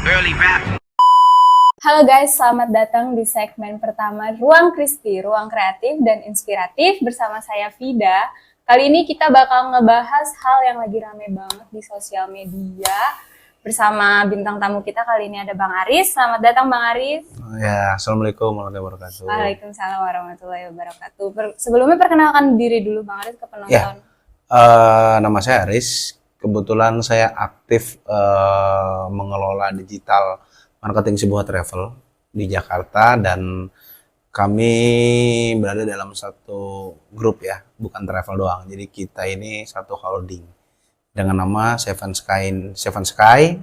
Halo guys, selamat datang di segmen pertama Ruang Kristi, Ruang Kreatif dan Inspiratif bersama saya Vida. Kali ini kita bakal ngebahas hal yang lagi rame banget di sosial media bersama bintang tamu kita. Kali ini ada Bang Aris. Selamat datang Bang Aris. Ya, Assalamualaikum warahmatullahi wabarakatuh. Waalaikumsalam warahmatullahi wabarakatuh. Sebelumnya perkenalkan diri dulu Bang Aris ke penonton. Ya, nama saya Aris. Kebetulan saya aktif mengelola digital marketing sebuah travel di Jakarta, dan kami berada dalam satu grup ya, bukan travel doang. Jadi kita ini satu holding dengan nama Seven Sky,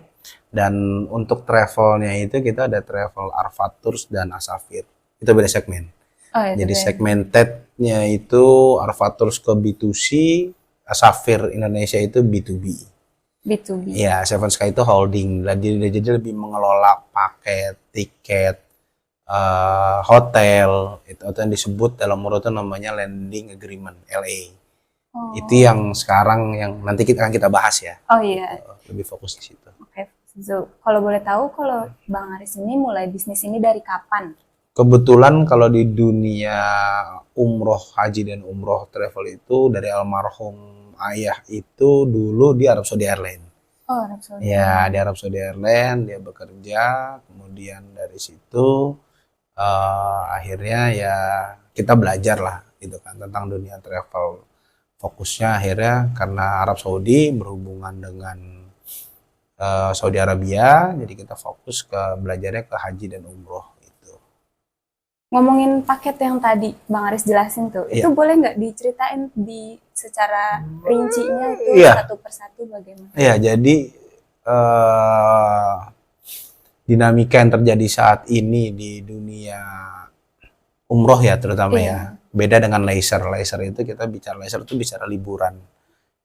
dan untuk travelnya itu kita ada Travel Arfa Tours dan Asafir. Itu beda segmen. Jadi segmented-nya itu Arfa Tours ke B2C, Asafir Indonesia itu B2B. B2B. Ya, Seven Sky itu holding, jadi lebih mengelola paket, tiket, hotel, itu yang disebut dalam urutan namanya landing agreement (LA). Itu yang sekarang yang nanti akan kita bahas ya. Oh iya. Lebih fokus di situ. Oke. So, kalau boleh tahu, kalau Bang Aris ini mulai bisnis ini dari kapan? Kebetulan kalau di dunia umroh, haji dan umroh travel itu dari almarhum ayah itu dulu di Arab Saudi Airlines. Oh, Arab Saudi. Ya, di Arab Saudi Airlines dia bekerja, kemudian dari situ akhirnya ya kita belajar lah gitu kan tentang dunia travel. Fokusnya akhirnya karena Arab Saudi berhubungan dengan Saudi Arabia, jadi kita fokus ke belajarnya ke haji dan umroh. Ngomongin paket yang tadi Bang Aris jelasin tuh, itu boleh nggak diceritain di secara rincinya itu satu persatu bagaimana? Iya, jadi dinamika yang terjadi saat ini di dunia umroh ya terutama ya, beda dengan leisure. Leisure itu kita bicara leisure itu bicara liburan,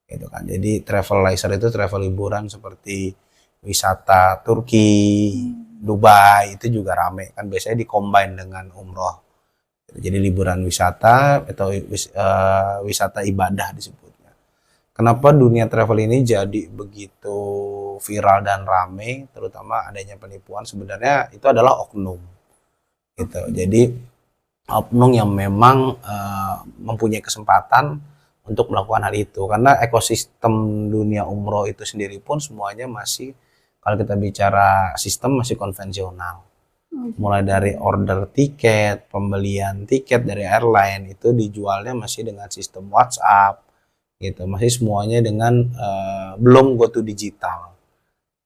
gitu kan. Jadi travel leisure itu travel liburan seperti wisata Turki, Dubai itu juga rame kan, biasanya dikombin dengan umroh. Jadi liburan wisata atau wisata ibadah disebutnya. Kenapa dunia travel ini jadi begitu viral dan rame, terutama adanya penipuan? Sebenarnya itu adalah oknum, gitu. Jadi oknum yang memang mempunyai kesempatan untuk melakukan hal itu, karena ekosistem dunia umroh itu sendiri pun semuanya masih, kalau kita bicara sistem, masih konvensional. Mulai dari order tiket, pembelian tiket dari airline itu dijualnya masih dengan sistem WhatsApp, gitu. Masih semuanya dengan belum go to digital.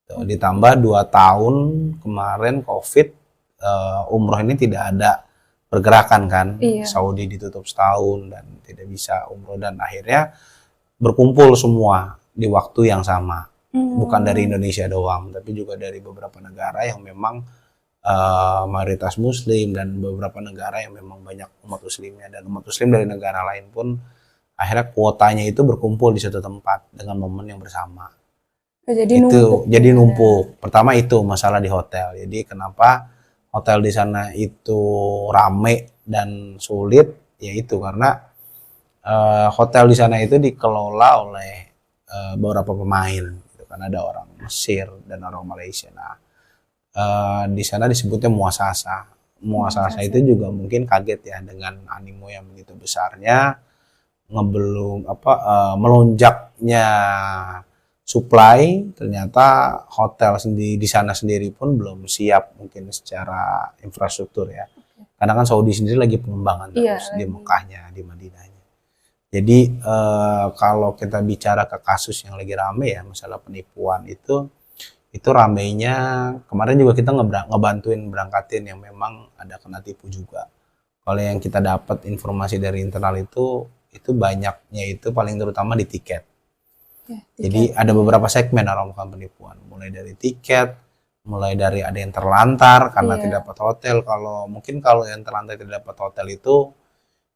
Ditambah 2 tahun kemarin COVID, umroh ini tidak ada pergerakan kan. Saudi ditutup setahun dan tidak bisa umroh, dan akhirnya berkumpul semua di waktu yang sama. Bukan dari Indonesia doang, tapi juga dari beberapa negara yang memang mayoritas Muslim, dan beberapa negara yang memang banyak umat Muslimnya, dan umat Muslim dari negara lain pun akhirnya kuotanya itu berkumpul di satu tempat dengan momen yang bersama. Jadi numpuk. Pertama itu masalah di hotel. Jadi kenapa hotel di sana itu rame dan sulit? Ya itu karena hotel di sana itu dikelola oleh beberapa pemain. Kan ada orang Mesir dan orang Malaysia. Nah, di sana disebutnya muasasa. Muasasa itu juga mungkin kaget ya dengan animo yang begitu besarnya, melonjaknya supply. Ternyata hotel sendiri di sana sendiri pun belum siap mungkin secara infrastruktur ya. Karena kan Saudi sendiri lagi pengembangan terus di Mekahnya, di Madinahnya. Jadi kalau kita bicara ke kasus yang lagi rame ya, masalah penipuan itu ramenya kemarin juga kita ngebantuin berangkatin yang memang ada kena tipu juga. Kalau yang kita dapat informasi dari internal itu banyaknya itu paling terutama di tiket. Jadi ada beberapa segmen orang melakukan penipuan, mulai dari tiket, mulai dari ada yang terlantar karena tidak dapat hotel. Kalau yang terlantar tidak dapat hotel itu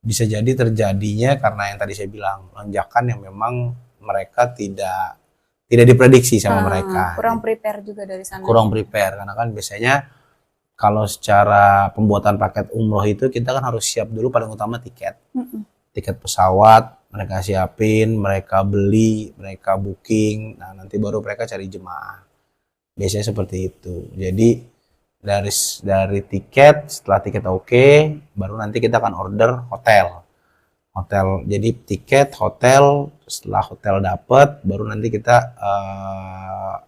bisa jadi terjadinya karena yang tadi saya bilang, lonjakan yang memang mereka tidak diprediksi sama mereka. Kurang prepare juga dari sana. Kurang prepare, karena kan biasanya kalau secara pembuatan paket umroh itu kita kan harus siap dulu paling utama tiket. Tiket pesawat, mereka siapin, mereka beli, mereka booking, nah nanti baru mereka cari jemaah. Biasanya seperti itu. Jadi dari tiket, setelah tiket oke, baru nanti kita akan order hotel. Hotel, jadi tiket, hotel, setelah hotel dapat, baru nanti kita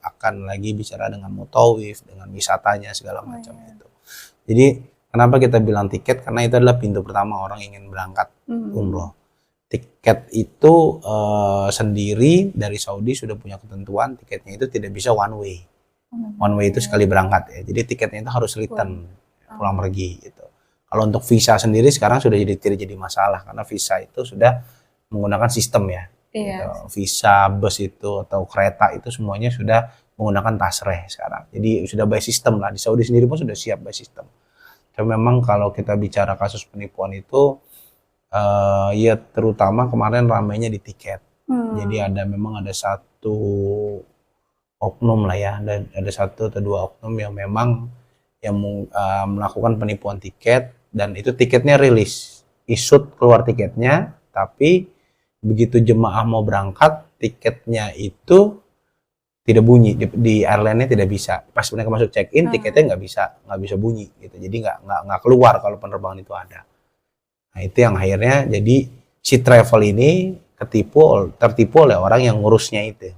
akan lagi bicara dengan mutawif, dengan wisatanya segala macam itu. Jadi kenapa kita bilang tiket? Karena itu adalah pintu pertama orang ingin berangkat umroh. Tiket itu sendiri dari Saudi sudah punya ketentuan, tiketnya itu tidak bisa one way. One way itu sekali berangkat ya. Jadi tiketnya itu harus return, pulang pergi gitu. Kalau untuk visa sendiri sekarang sudah tidak jadi masalah karena visa itu sudah menggunakan sistem ya. Gitu. Visa bus itu atau kereta itu semuanya sudah menggunakan tasreh sekarang. Jadi sudah by system lah. Di Saudi sendiri pun sudah siap by system. Tapi memang kalau kita bicara kasus penipuan itu ya terutama kemarin ramainya di tiket. Jadi memang ada satu oknum lah ya, dan ada satu atau dua oknum yang memang yang melakukan penipuan tiket, dan itu tiketnya rilis, isut keluar tiketnya, tapi begitu jemaah mau berangkat tiketnya itu tidak bunyi di airline-nya, tidak bisa. Pas mereka masuk check in tiketnya nggak bisa bunyi gitu, jadi nggak keluar kalau penerbangan itu ada. Nah itu yang akhirnya jadi si travel ini tertipu oleh orang yang ngurusnya itu.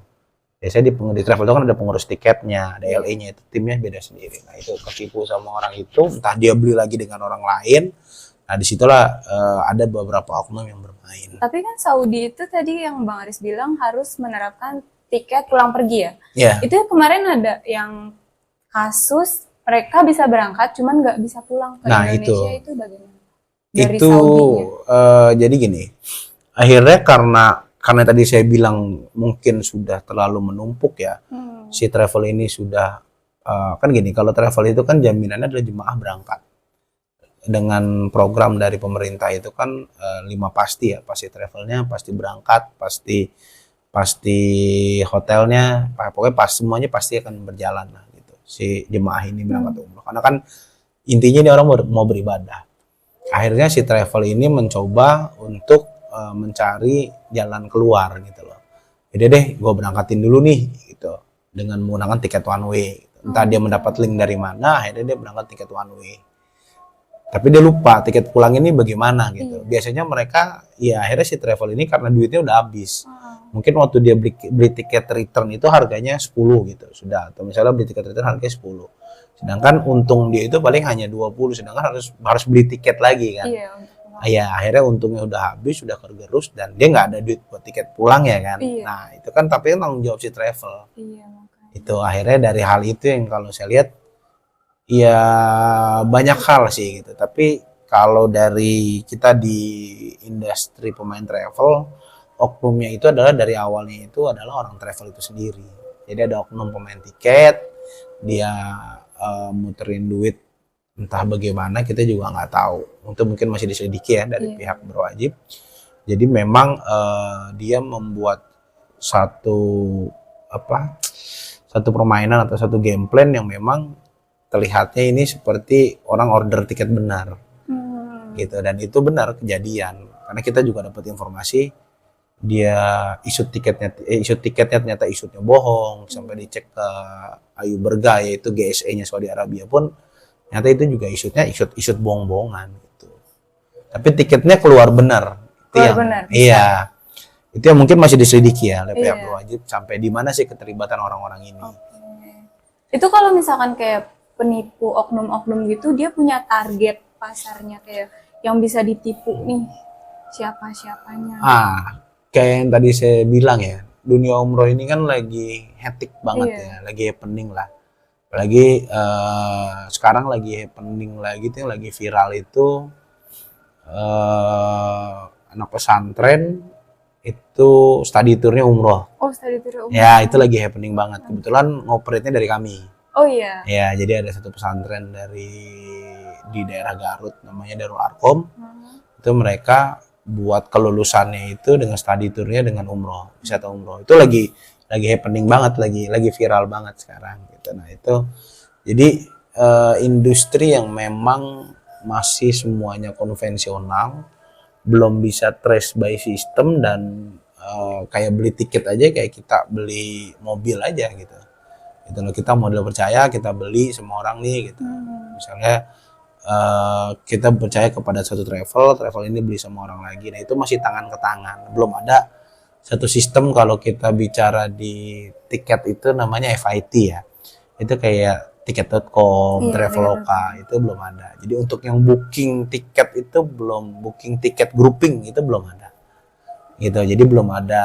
Biasanya di travel itu kan ada pengurus tiketnya, ada LA-nya, itu timnya beda sendiri. Nah itu ketipu sama orang itu, entah dia beli lagi dengan orang lain. Nah disitulah ada beberapa oknum yang bermain. Tapi kan Saudi itu tadi yang Bang Aris bilang harus menerapkan tiket pulang pergi ya? Yeah. Itu kemarin ada yang kasus mereka bisa berangkat cuman nggak bisa pulang ke Indonesia, itu bagaimana? Dari itu jadi gini, akhirnya karena tadi saya bilang mungkin sudah terlalu menumpuk ya, si travel ini sudah kan gini, kalau travel itu kan jaminannya adalah jemaah berangkat dengan program dari pemerintah itu kan 5 pasti ya, pasti travelnya, pasti berangkat, pasti hotelnya, pokoknya semuanya pasti akan berjalan lah gitu si jemaah ini berangkat umroh, karena kan intinya ini orang mau beribadah. Akhirnya si travel ini mencoba untuk mencari jalan keluar gitu loh. Jadi deh gue berangkatin dulu nih gitu dengan menggunakan tiket one way. Entah dia mendapat link dari mana, akhirnya dia berangkat tiket one way. Tapi dia lupa tiket pulang ini bagaimana gitu. Biasanya mereka ya akhirnya si travel ini karena duitnya udah habis. Mungkin waktu dia beli tiket return itu harganya 10 gitu sudah, atau misalnya beli tiket return harganya 10. Sedangkan untung dia itu paling hanya 20, sedangkan harus beli tiket lagi kan. Ya akhirnya untungnya udah habis, udah kergerus, dan dia nggak ada duit buat tiket pulang ya kan. Nah itu kan tapi tanggung jawab si travel. Itu akhirnya dari hal itu yang kalau saya lihat ya banyak hal sih gitu. Tapi kalau dari kita di industri pemain travel, oknumnya itu adalah dari awalnya itu adalah orang travel itu sendiri. Jadi ada oknum pemain tiket, dia muterin duit entah bagaimana, kita juga nggak tahu. Itu mungkin masih diselidiki ya dari pihak berwajib. Jadi memang dia membuat satu permainan atau satu game plan yang memang terlihatnya ini seperti orang order tiket benar, gitu. Dan itu benar kejadian karena kita juga dapat informasi dia isut tiketnya ternyata isutnya bohong, sampai dicek ke Ayu Berga yaitu GSE-nya Saudi Arabia pun ternyata itu juga isut bohong-bohongan gitu. Tapi tiketnya keluar benar. Iya. Itu yang mungkin masih diselidiki ya oleh pihak berwajib sampai di mana sih keterlibatan orang-orang ini. Itu kalau misalkan kayak penipu oknum-oknum gitu, dia punya target pasarnya kayak yang bisa ditipu nih siapa-siapanya. Kayak yang tadi saya bilang ya, dunia umroh ini kan lagi hektik banget ya, lagi happening lah. Apalagi sekarang lagi happening lagi tuh, yang lagi viral itu anak pesantren itu study tournya umroh. Study tour umroh. Ya itu lagi happening banget. Kebetulan ngoperate-nya dari kami. Ya jadi ada satu pesantren di daerah Garut namanya Darul Arkom. Itu mereka buat kelulusannya itu dengan study tournya dengan umroh, wisata umroh. Itu lagi happening banget, lagi viral banget sekarang gitu. Nah itu jadi industri yang memang masih semuanya konvensional, belum bisa trace by system, dan kayak beli tiket aja kayak kita beli mobil aja gitu. Itu loh, kita model percaya, kita beli semua orang nih gitu. Misalnya kita percaya kepada satu travel ini beli sama orang lagi. Nah, itu masih tangan ke tangan. Belum ada satu sistem kalau kita bicara di tiket itu namanya FIT ya. Itu kayak tiket.com, Iya, Traveloka, itu belum ada. Jadi untuk yang booking tiket itu belum, booking tiket grouping itu belum ada. Gitu. Jadi belum ada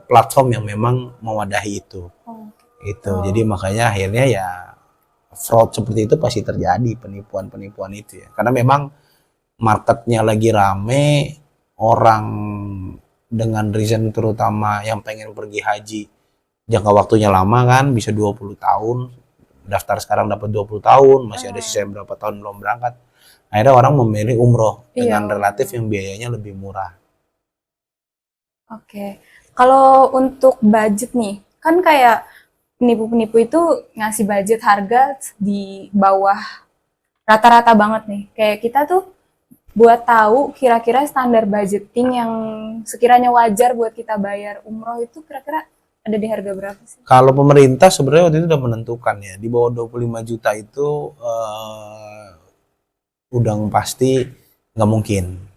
platform yang memang mewadahi itu. Itu. Jadi makanya akhirnya ya fraud seperti itu pasti terjadi, penipuan-penipuan itu ya. Karena memang marketnya lagi rame, orang dengan reason terutama yang pengen pergi haji, jangka waktunya lama kan, bisa 20 tahun, daftar sekarang dapat 20 tahun, masih ada sisa berapa tahun belum berangkat. Akhirnya orang memilih umroh dengan relatif yang biayanya lebih murah. Oke. Kalau untuk budget nih, kan kayak penipu-penipu itu ngasih budget harga di bawah rata-rata banget nih. Kayak kita tuh buat tahu kira-kira standar budgeting yang sekiranya wajar buat kita bayar umroh itu kira-kira ada di harga berapa sih? Kalau pemerintah sebenarnya waktu itu udah menentukan ya, di bawah 25 juta itu udah pasti nggak mungkin.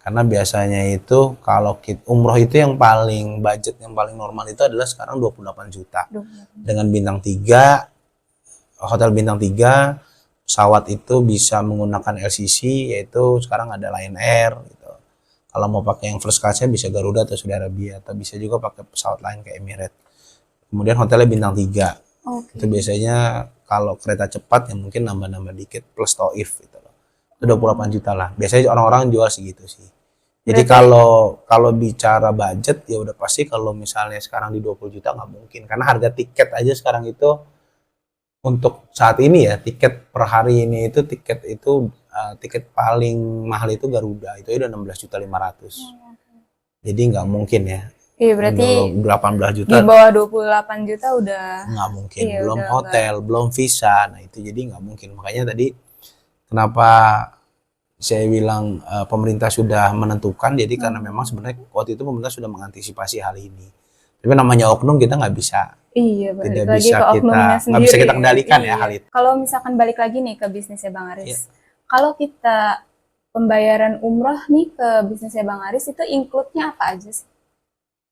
Karena biasanya itu kalau umroh itu yang paling budget yang paling normal itu adalah sekarang 28 juta. Dengan bintang 3, hotel bintang 3, pesawat itu bisa menggunakan LCC, yaitu sekarang ada Lion Air gitu. Kalau mau pakai yang first class-nya bisa Garuda atau Saudi Arabia, atau bisa juga pakai pesawat lain kayak Emirates. Kemudian hotelnya bintang 3. Itu biasanya kalau kereta cepat yang mungkin nambah-nambah dikit plus Taif gitu loh. Itu 28 juta lah. Biasanya orang-orang jual segitu sih. Jadi kalau bicara budget ya udah pasti kalau misalnya sekarang di 20 juta nggak mungkin, karena harga tiket aja sekarang itu untuk saat ini ya, tiket per hari ini itu tiket paling mahal itu Garuda itu udah 16.500.000. Jadi nggak mungkin ya. Iya, berarti 18 juta di bawah 28 juta udah nggak mungkin. Iya, Belum udah hotel, belum visa. Nah itu jadi nggak mungkin. Makanya tadi kenapa saya bilang pemerintah sudah menentukan, jadi karena memang sebenarnya waktu itu pemerintah sudah mengantisipasi hal ini. Tapi namanya oknum kita nggak bisa, Iya, tidak balik lagi bisa ke oknumnya nggak bisa kita kendalikan ya Iya. hal itu. Kalau misalkan balik lagi nih ke bisnisnya Bang Aris, Iya. kalau kita pembayaran umroh nih ke bisnisnya Bang Aris itu include-nya apa aja sih?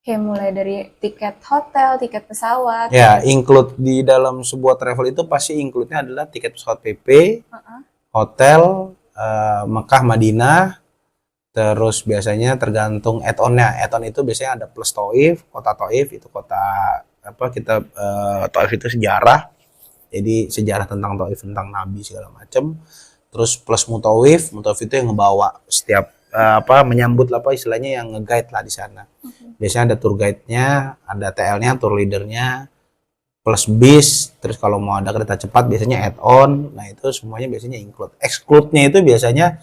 Kayak mulai dari tiket hotel, tiket pesawat. Ya, include di dalam sebuah travel itu pasti include-nya adalah tiket pesawat PP, hotel, Mekah, Madinah, terus biasanya tergantung add-on-nya. Add-on itu biasanya ada plus Taif, kota Taif itu kota apa kita Taif itu sejarah. Jadi sejarah tentang Taif, tentang Nabi segala macam. Terus plus Mutawif itu yang ngebawa setiap menyambut apa istilahnya yang nge-guide lah di sana. Biasanya ada tour guide-nya, ada TL-nya, tour leader-nya, plus bis, terus kalau mau ada kereta cepat biasanya add-on. Nah, itu semuanya biasanya include. Exclude-nya itu biasanya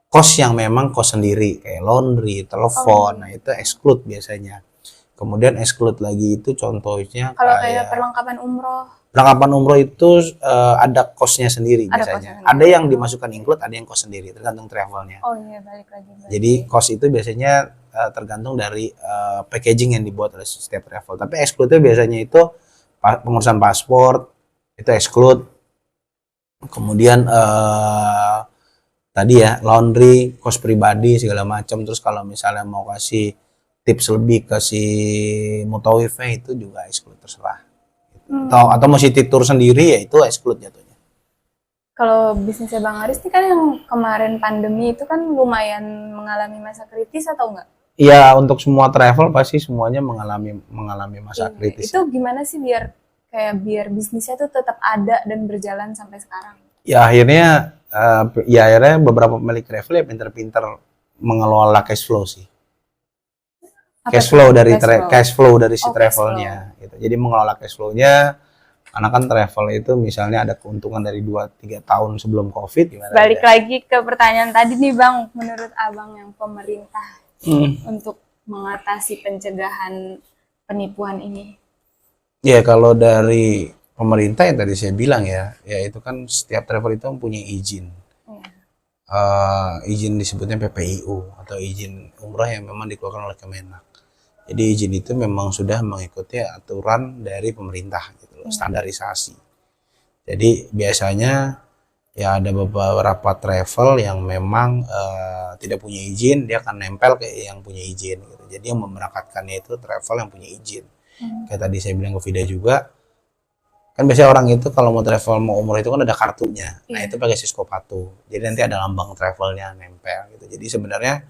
cost yang memang cost sendiri kayak laundry, telepon. Nah, itu exclude biasanya. Kemudian exclude lagi itu contohnya kalau kayak perlengkapan umroh. Perlengkapan umroh itu ada cost-nya sendiri biasanya. Ada yang dimasukkan include, ada yang cost sendiri, tergantung travelnya. Oh iya, balik lagi. Jadi cost itu biasanya tergantung dari packaging yang dibuat oleh setiap travel. Tapi exclude biasanya itu pengurusan paspor, itu exclude. Kemudian tadi ya laundry, cost pribadi segala macam. Terus kalau misalnya mau kasih tips lebih ke si mutawifnya itu juga exclude, terserah. Atau mau city tour sendiri ya itu exclude jatuhnya. Kalau bisnisnya Bang Aris ini kan yang kemarin pandemi itu kan lumayan mengalami masa kritis atau enggak? Iya, untuk semua travel pasti semuanya mengalami masa kritis. Itu gimana sih biar bisnisnya tuh tetap ada dan berjalan sampai sekarang? Ya akhirnya beberapa pemilik travel ya pinter-pinter mengelola cash flow sih. Cash flow dari si travelnya gitu. Jadi mengelola cash flow-nya, karena kan travel itu misalnya ada keuntungan dari 2-3 tahun sebelum Covid gimana? Balik lagi ke pertanyaan tadi nih Bang, menurut Abang yang pemerintah untuk mengatasi pencegahan penipuan ini? Ya kalau dari pemerintah yang tadi saya bilang ya itu kan setiap travel itu mempunyai izin. Izin disebutnya PPIU atau izin umrah yang memang dikeluarkan oleh Kemenak. Jadi izin itu memang sudah mengikuti aturan dari pemerintah gitu loh, standarisasi. Jadi biasanya ya ada beberapa travel yang memang tidak punya izin, dia akan nempel ke yang punya izin gitu. Jadi yang memberangkatkannya itu travel yang punya izin. Kayak tadi saya bilang ke Vida juga, kan biasanya orang itu kalau mau travel mau umroh itu kan ada kartunya. Nah, itu pakai Sisko Patuh. Jadi nanti ada lambang travelnya nempel gitu. Jadi sebenarnya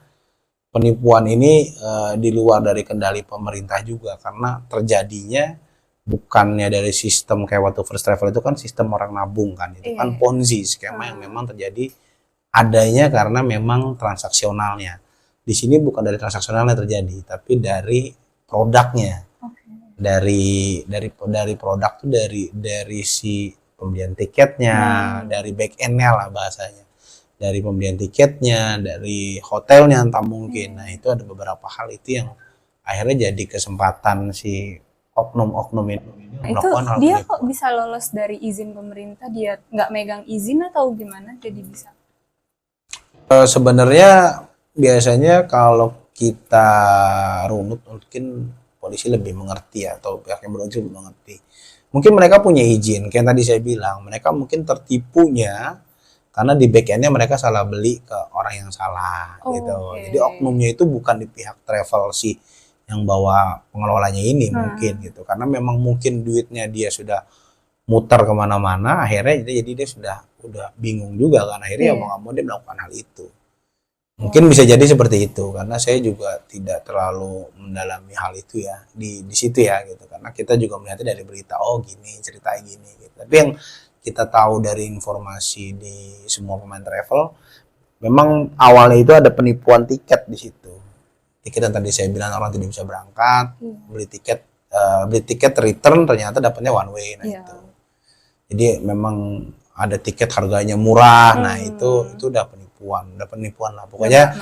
penipuan ini di luar dari kendali pemerintah juga, karena terjadinya bukannya dari sistem kayak waktu first travel itu kan sistem orang nabung kan, itu kan ponzi, skema yang memang terjadi adanya karena memang transaksionalnya. Di sini bukan dari transaksionalnya terjadi, tapi dari produknya. Dari produk tuh dari si pembelian tiketnya, dari back endnya lah bahasanya, dari pembelian tiketnya, dari hotelnya entah mungkin. Nah, itu ada beberapa hal itu yang akhirnya jadi kesempatan si oknum-oknum ini Itu dia kok bisa lolos dari izin pemerintah, dia nggak megang izin atau gimana jadi bisa? Sebenarnya biasanya kalau kita runut mungkin polisi lebih mengerti ya, atau pihak yang berwajib lebih mengerti. Mungkin mereka punya izin, kayak tadi saya bilang, mereka mungkin tertipunya karena di back end-nya mereka salah beli ke orang yang salah gitu. Jadi oknumnya itu bukan di pihak travel sih yang bawa pengelolanya ini mungkin gitu, karena memang mungkin duitnya dia sudah muter kemana-mana, akhirnya jadi dia udah bingung juga kan, akhirnya mau nggak mau dia melakukan hal itu. Mungkin bisa jadi seperti itu, karena saya juga tidak terlalu mendalami hal itu ya di situ ya gitu, karena kita juga melihatnya dari berita, oh gini ceritanya gini gitu. Tapi yang kita tahu dari informasi di semua pemain travel, memang awalnya itu ada penipuan tiket di situ. Tiket yang tadi saya bilang orang tidak bisa berangkat, beli tiket return ternyata dapatnya one way. Nah itu. Jadi memang ada tiket harganya murah. Nah itu udah penipuan lah. Pokoknya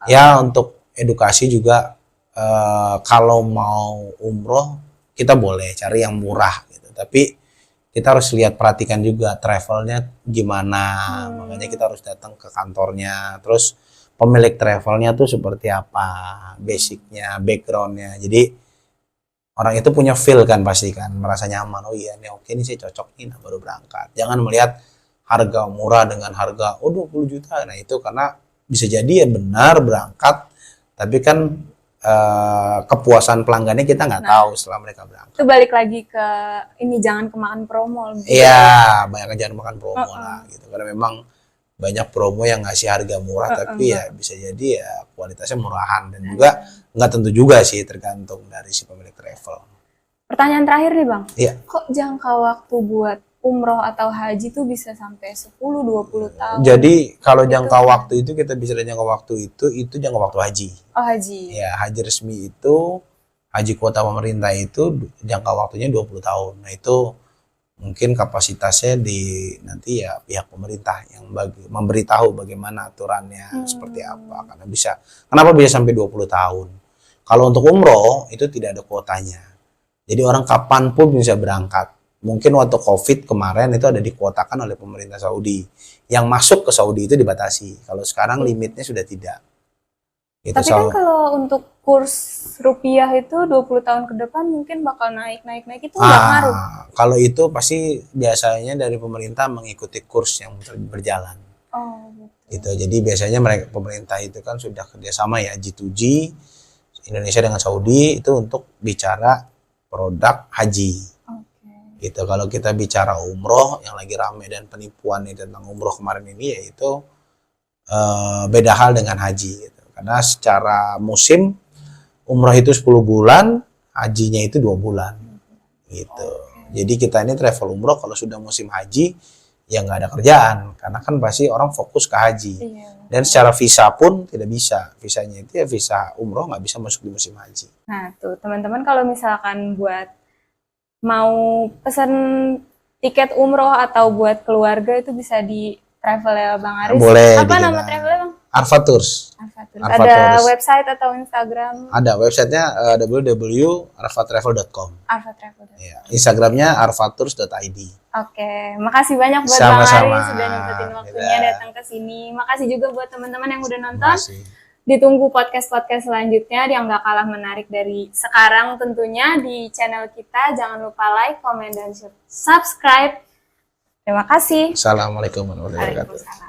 ya untuk edukasi juga, kalau mau umroh kita boleh cari yang murah gitu. Tapi kita harus perhatikan juga travelnya gimana. Makanya kita harus datang ke kantornya. Terus pemilik travelnya tuh seperti apa, basicnya, backgroundnya. Jadi orang itu punya feel kan, pasti kan, merasa nyaman. Oh iya nih, oke nih saya cocok nih, nah baru berangkat. Jangan melihat harga murah dengan harga 20 juta. Nah itu karena bisa jadi ya benar berangkat, tapi kan kepuasan pelanggannya kita nggak tahu setelah mereka berangkat. Itu balik lagi ke ini, jangan kemakan promo. Iya, banyak jangan makan promo lah gitu. Karena memang banyak promo yang ngasih harga murah, tapi ya bisa jadi ya kualitasnya murahan, dan juga nggak tentu juga sih, tergantung dari si pemilik travel. Pertanyaan terakhir nih Bang, kok jangka waktu buat umroh atau haji tuh bisa sampai 10-20 tahun? Jadi kalau jangka waktu itu, kita bicara jangka waktu itu jangka waktu haji. Oh haji. Ya, haji resmi itu, haji kuota pemerintah itu jangka waktunya 20 tahun. Nah itu mungkin kapasitasnya nanti ya pihak pemerintah yang memberitahu bagaimana aturannya seperti apa, karena kenapa bisa sampai 20 tahun. Kalau untuk umroh itu tidak ada kuotanya, jadi orang kapanpun bisa berangkat. Mungkin waktu COVID kemarin itu ada dikuotakan oleh pemerintah Saudi, yang masuk ke Saudi itu dibatasi. Kalau sekarang limitnya sudah tidak. Tapi kan kalau untuk kurs rupiah itu 20 tahun ke depan mungkin bakal naik itu nggak ngaruh. Kalau itu pasti biasanya dari pemerintah mengikuti kurs yang berjalan. Gitu. Jadi biasanya pemerintah itu kan sudah kerjasama ya, G2G, Indonesia dengan Saudi itu untuk bicara produk haji. Gitu. Kalau kita bicara umroh yang lagi rame dan penipuan tentang umroh kemarin ini, yaitu beda hal dengan haji gitu. Karena secara musim umroh itu 10 bulan, hajinya itu 2 bulan gitu. Jadi kita ini travel umroh kalau sudah musim haji ya nggak ada kerjaan, karena kan pasti orang fokus ke haji. Dan secara visa pun tidak bisa, visanya itu ya visa umroh nggak bisa masuk di musim haji. Nah tuh teman-teman, kalau misalkan buat mau pesan tiket umroh atau buat keluarga itu bisa di travel ya Bang Aris. Boleh. Apa nama travelnya Bang? Arfa Tours. Ada website atau Instagram? Ada, websitenya www.arfatravel.com. Arfatravel. Ya, Instagramnya arfatours.id. Oke, makasih banyak buat Bang Aris sudah nyempetin waktunya datang ke sini. Makasih juga buat teman-teman yang udah nonton. Ditunggu podcast-podcast selanjutnya yang gak kalah menarik dari sekarang tentunya di channel kita. Jangan lupa like, comment, dan subscribe. Terima kasih. Assalamualaikum warahmatullahi wabarakatuh. Waalaikumsalam.